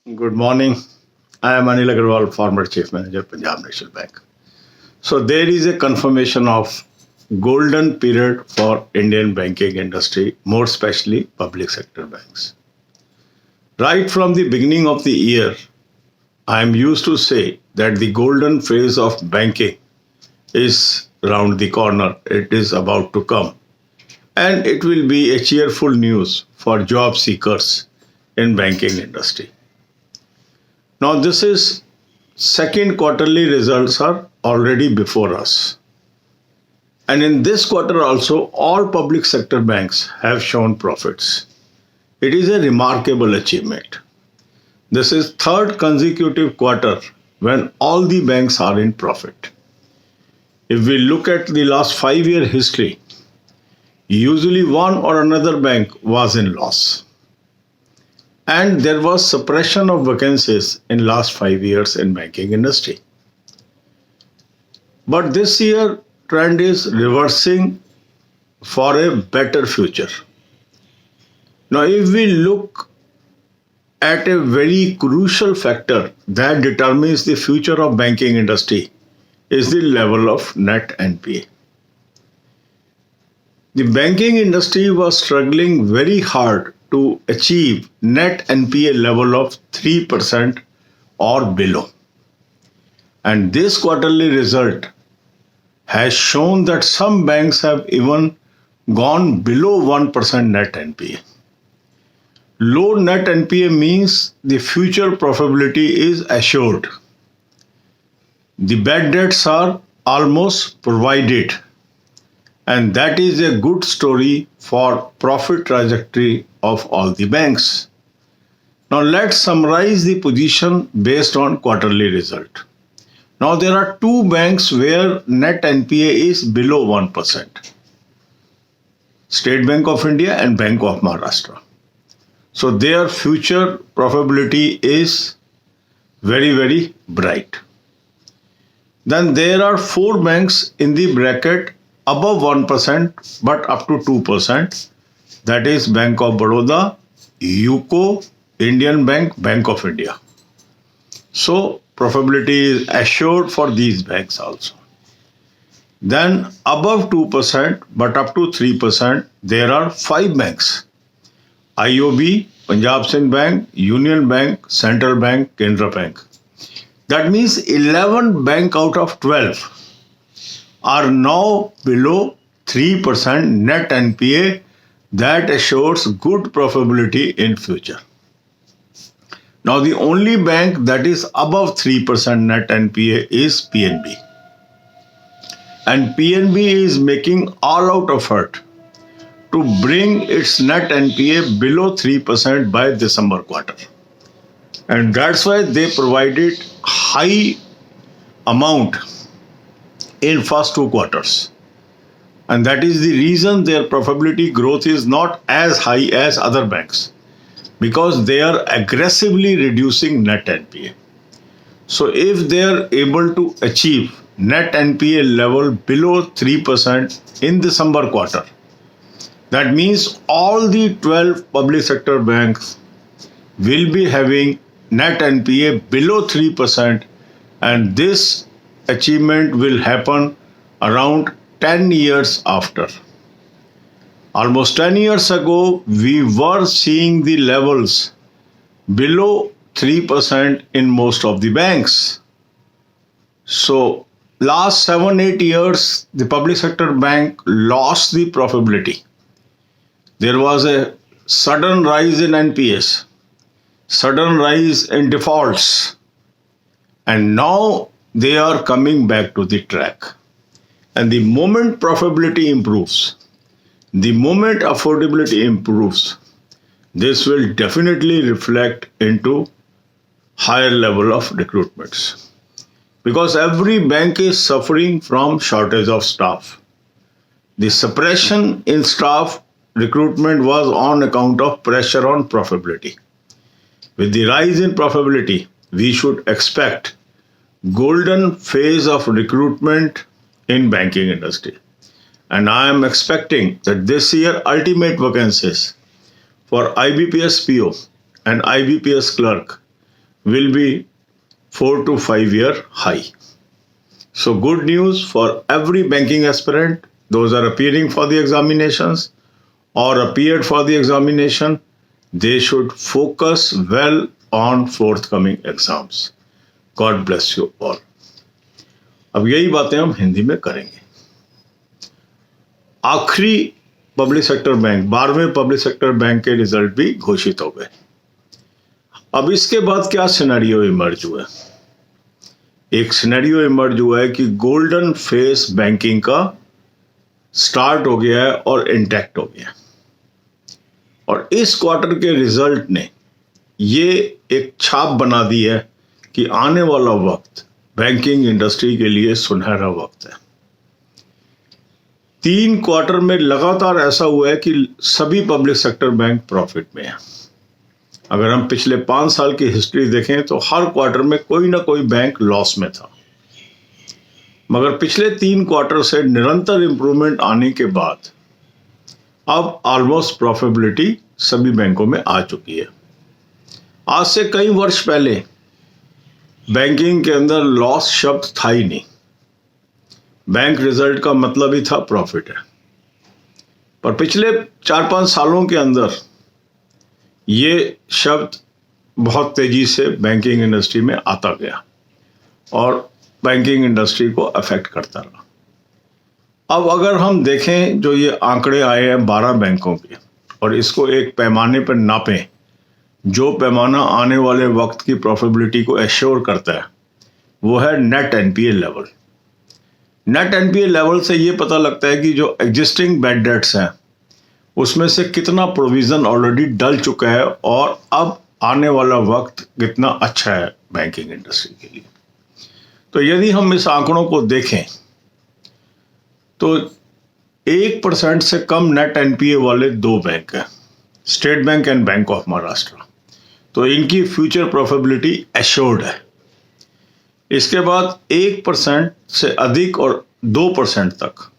Good morning. I am Anil Agarwal, former Chief Manager, Punjab National Bank. So there is a confirmation of golden period for Indian banking industry, more especially public sector banks. Right from the beginning of the year, I am used to say that the golden phase of banking is round the corner. It is about to come. And it will be a cheerful news for job seekers in banking industry. Now this is second quarterly results are already before us. And in this quarter also, all public sector banks have shown profits. It is a remarkable achievement. This is third consecutive quarter when all the banks are in profit. If we look at the last 5 year history, usually one or another bank was in loss. And there was suppression of vacancies in last 5 years in banking industry. But this year trend is reversing for a better future. Now if we look at a very crucial factor that determines the future of banking industry is the level of net NPA. The banking industry was struggling very hard to achieve net NPA level of 3% or below. And this quarterly result has shown that some banks have even gone below 1% net NPA. Low net NPA means the future profitability is assured. The bad debts are almost provided. And that is a good story for profit trajectory of all the banks. Now let's summarize the position based on quarterly result. Now there are two banks where net NPA is below 1%. State Bank of India and Bank of Maharashtra. So their future profitability is very, very bright. Then there are four banks in the bracket above 1% but up to 2%. That is Bank of Baroda, UCO, Indian Bank, Bank of India. So profitability is assured for these banks also. Then above 2% but up to 3%, there are five banks. IOB, Punjab Singh Bank, Union Bank, Central Bank, Canara Bank. That means 11 bank out of 12 are now below 3% net NPA. That assures good profitability in future. Now the only bank that is above 3% net NPA is PNB. And PNB is making all out effort to bring its net NPA below 3% by December quarter. And that's why they provided high amount in first two quarters. And that is the reason their profitability growth is not as high as other banks, because they are aggressively reducing net NPA. So if they are able to achieve net NPA level below 3% in December quarter, that means all the 12 public sector banks will be having net NPA below 3%, and this achievement will happen around 10 years after. Almost 10 years ago, we were seeing the levels below 3% in most of the banks. So last 7-8 years, the public sector bank lost the profitability. There was a sudden rise in NPAs, sudden rise in defaults, and now they are coming back to the track. And the moment profitability improves, the moment affordability improves, this will definitely reflect into higher level of recruitments. Because every bank is suffering from shortage of staff. The suppression in staff recruitment was on account of pressure on profitability. With the rise in profitability, we should expect golden phase of recruitment in banking industry. And I am expecting that this year ultimate vacancies for IBPS PO and IBPS clerk will be 4 to 5 year high. So good news for every banking aspirant, those are appearing for the examinations or appeared for the examination. They should focus well on forthcoming exams. God bless you all. अब यही बातें हम हिंदी में करेंगे. आखिरी public sector bank 12वें public sector bank के result भी घोषित हो गए. अब इसके बाद क्या सिनेरियो इमर्ज हुआ? एक सिनेरियो इमर्ज हुआ है कि गोल्डन फेस बैंकिंग का स्टार्ट हो गया है और इंटैक्ट हो गया. और इस क्वार्टर के रिजल्ट ने ये एक छाप बना दी है कि आने वाला वक्त बैंकिंग इंडस्ट्री के लिए सुनहरा वक्त है. 3 क्वार्टर में लगातार ऐसा हुआ है कि सभी पब्लिक सेक्टर बैंक प्रॉफिट में है. अगर हम पिछले 5 साल की हिस्ट्री देखें तो हर क्वार्टर में कोई ना कोई बैंक लॉस में था. मगर पिछले 3 क्वार्टर से निरंतर इंप्रूवमेंट आने के बाद अब ऑलमोस्ट प्रॉफिटेबिलिटी सभी बैंकों में आ चुकी है. आज से कई वर्ष पहले बैंकिंग के अंदर लॉस शब्द था ही नहीं. बैंक रिजल्ट का मतलब ही था प्रॉफिट है. पर पिछले 4-5 सालों के अंदर ये शब्द बहुत तेजी से बैंकिंग इंडस्ट्री में आता गया और बैंकिंग इंडस्ट्री को अफेक्ट करता रहा. अब अगर हम देखें जो ये आंकड़े आए हैं 12 बैंकों के और इसको एक पैमाने पर नापें, जो पैमाना आने वाले वक्त की प्रॉफिटेबिलिटी को एश्योर करता है वो है net NPA level. Net NPA level से ये पता लगता है कि जो एग्जिस्टिंग बैड डेट्स हैं उसमें से कितना प्रोविजन ऑलरेडी डल चुका है और अब आने वाला वक्त कितना अच्छा है बैंकिंग इंडस्ट्री के लिए. तो यदि हम इस आंकड़ों को देखें तो 1% से कम नेट एनपीए वाले 2 बैंक हैं, state bank and bank of Maharashtra. तो इनकी फ्यूचर प्रॉफिटेबिलिटी एश्योर्ड है. इसके बाद 1% से अधिक और 2% तक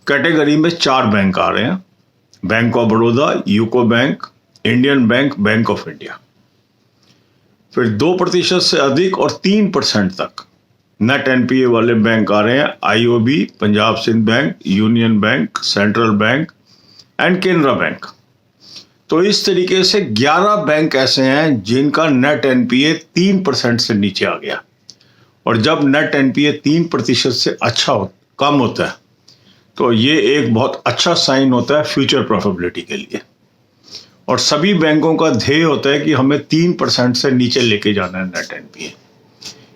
कैटेगरी में 4 बैंक आ रहे हैं, bank of Baroda, UCO bank, Indian bank, bank of India. फिर 2% से अधिक और 3% तक नेट एनपीए वाले बैंक आ रहे हैं, IOB, Punjab Sindh bank, union bank, central bank and Canara bank. तो इस तरीके से 11 बैंक ऐसे हैं जिनका नेट एनपीए 3% से नीचे आ गया. और जब नेट एनपीए 3% से कम होता है तो ये एक बहुत अच्छा साइन होता है फ्यूचर प्रॉफिटेबिलिटी के लिए. और सभी बैंकों का ध्येय होता है कि हमें 3% से नीचे लेके जाना है नेट एनपीए.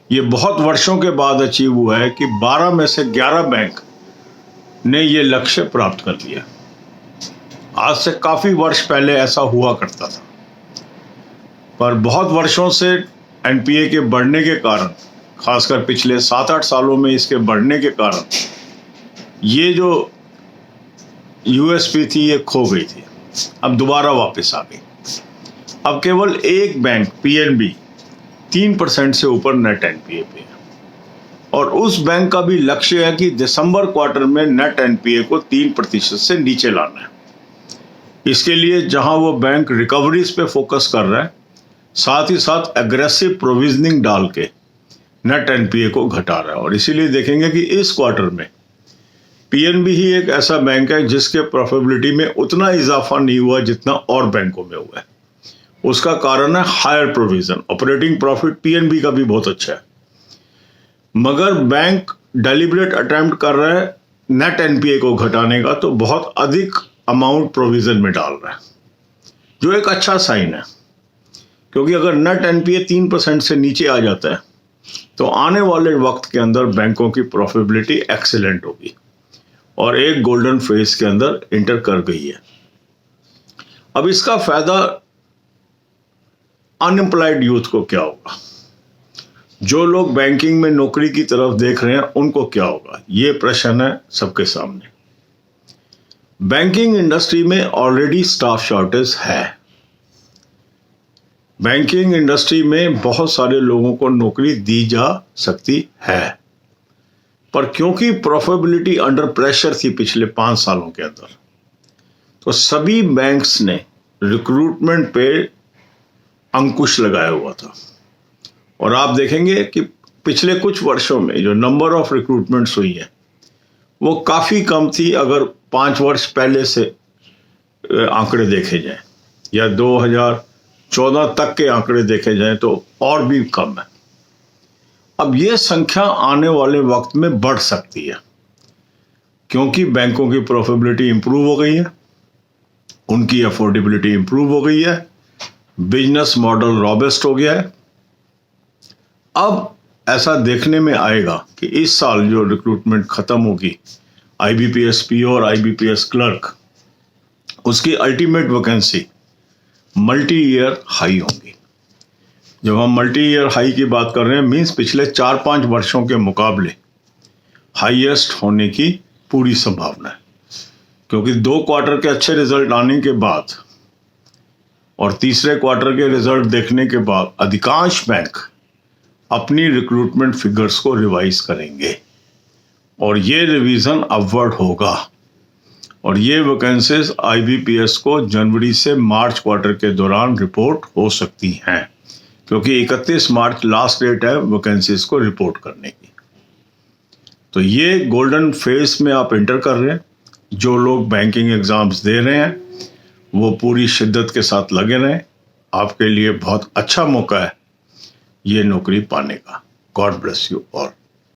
ये बहुत वर्षों के बाद अचीव हुआ है कि 12 में से 11 बैंक ने ये लक्ष्य प्राप्त कर लिया. आज से काफी वर्ष पहले ऐसा हुआ करता था, पर बहुत वर्षों से एनपीए के बढ़ने के कारण, खासकर पिछले 7-8 सालों में इसके बढ़ने के कारण ये जो यूएसपी थी ये खो गई थी. अब दोबारा वापस आ गई. अब केवल एक बैंक पीएनबी 3% से ऊपर नेट एनपीए पे है और उस बैंक का भी लक्ष्य है कि दिसंबर क्वार्टर में नेट एनपीए को 3% से नीचे लाना है. इसके लिए जहां वो बैंक रिकवरीज पे फोकस कर रहा है, साथ ही साथ एग्रेसिव प्रोविजनिंग डाल के नेट एनपीए को घटा रहा है. और इसीलिए देखेंगे कि इस क्वार्टर में पीएनबी ही एक ऐसा बैंक है जिसके प्रॉफिटेबिलिटी में उतना इजाफा नहीं हुआ जितना और बैंकों में हुआ है. उसका कारण है higher provision. Operating profit PNB का भी बहुत अच्छा है, मगर बैंक डेलिब्रेट अटेम्प्ट कर रहा है नेट एनपीए को घटाने का, तो बहुत अधिक अमाउंट प्रोविजन में डाल रहा है, जो एक अच्छा साइन है. क्योंकि अगर नेट एनपीए 3% से नीचे आ जाता है तो आने वाले वक्त के अंदर बैंकों की प्रॉफिटेबिलिटी एक्सीलेंट होगी और एक गोल्डन फेज के अंदर इंटर कर गई है. अब इसका फायदा अनएम्प्लॉयड यूथ को क्या होगा? जो लोग बैंकिंग में नौकरी की तरफ देख रहे हैं उनको क्या होगा? ये प्रश्न है सबके सामने. बैंकिंग इंडस्ट्री में ऑलरेडी स्टाफ शॉर्टेज है. बैंकिंग इंडस्ट्री में बहुत सारे लोगों को नौकरी दी जा सकती है, पर क्योंकि प्रॉफिटेबिलिटी अंडर प्रेशर थी पिछले 5 सालों के अंदर, तो सभी बैंक्स ने रिक्रूटमेंट पे अंकुश लगाया हुआ था. और आप देखेंगे कि पिछले कुछ वर्षों में जो नंबर ऑफ रिक्रूटमेंट्स हुई है वो काफ़ी कम थी अगर 5 वर्ष पहले से आंकड़े देखे जाएं या 2014 तक के आंकड़े देखे जाएं तो और भी कम है। अब ये संख्या आने वाले वक्त में बढ़ सकती है क्योंकि बैंकों की प्रॉफिटेबिलिटी इंप्रूव हो गई है, उनकी अफोर्डेबिलिटी इंप्रूव हो गई है, बिजनेस मॉडल रॉबस्ट हो गया है। अब ऐसा देखने में आएगा कि इस साल जो रिक्रूटमेंट खत्म होगी आईबीपीएस पीओ और आईबीपीएस क्लर्क, उसकी ultimate vacancy multi year high होंगी। जब हम मल्टी ईयर हाई की बात कर रहे हैं मीन्स पिछले 4-5 वर्षों के मुकाबले हाईएस्ट होने की पूरी संभावना है, क्योंकि 2 क्वार्टर के अच्छे रिजल्ट आने के बाद और तीसरे क्वार्टर के रिजल्ट देखने के बाद अधिकांश बैंक अपनी रिक्रूटमेंट फिगर्स को रिवाइज करेंगे और ये रिवीजन अपवर्ड होगा और ये वैकेंसीज आईबीपीएस को जनवरी से मार्च क्वार्टर के दौरान रिपोर्ट हो सकती हैं, क्योंकि 31 मार्च लास्ट डेट है वैकेंसीज को रिपोर्ट करने की। तो ये गोल्डन फेज में आप एंटर कर रहे हैं। जो लोग बैंकिंग एग्जाम्स दे रहे हैं वो पूरी शिद्दत के साथ लगे रहें, आपके लिए बहुत अच्छा मौका है ये नौकरी पाने का। God bless you all.